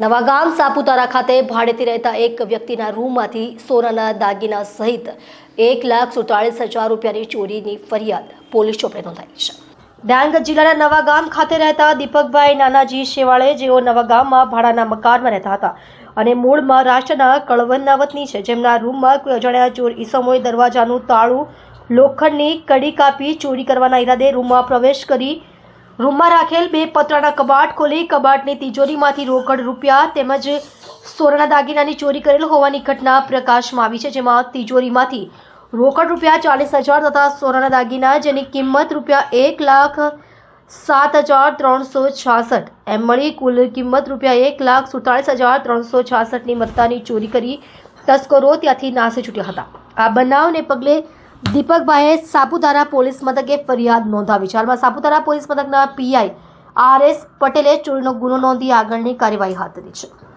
નવાગામ સાપુતારા ખાતે ભાડેથી રહેતા એક વ્યક્તિના રૂમમાંથી સોનાના દાગીના સહિત 1,47,000 રૂપિયાની ચોરીની ફરિયાદ પોલીસ ચોપડે નોંધાઈ છે। ડાંગ જિલ્લાના નવાગામ ખાતે રહેતા દીપકભાઈ નાનાજી શેવાળે, જેઓ નવાગામમાં ભાડાના મકાનમાં રહેતા હતા અને મૂળ મહારાષ્ટ્રના કળવદના વતની છે, જેમના રૂમમાં કોઈ અજાણ્યા ચોર ઈસમોએ દરવાજાનું તાળું લોખંડની કડી કાપી ચોરી કરવાના ઈરાદે રૂમમાં પ્રવેશ કરી રૂમમાં રાખેલ 2 પતરાના કબાટ ખોલી કબાટની તિજોરીમાંથી રોકડ રૂપિયા તેમજ સોનાના દાગીનાની ચોરી કરેલ હોવાની ઘટના પ્રકાશમાં આવી છે, જેમાં તિજોરીમાંથી રોકડ રૂપિયા 40,000 તથા સોનાના દાગીના જેની કિંમત રૂપિયા 1,07,366 એમ મળી કુલ કિંમત રૂપિયા 1,47,366ની મત્તાની ચોરી કરી તસ્કરો ત્યાંથી નાસી છૂટ્યા હતા। આ બનાવને પગલે દીપકભાઈએ સાપુતારા પોલીસ મથકે ફરિયાદ નોંધાવી છે। હાલમાં સાપુતારા પોલીસ મથકના પીઆઈ RS પટેલે ચોરીનો ગુનો નોંધી આગળની કાર્યવાહી હાથ ધરી છે।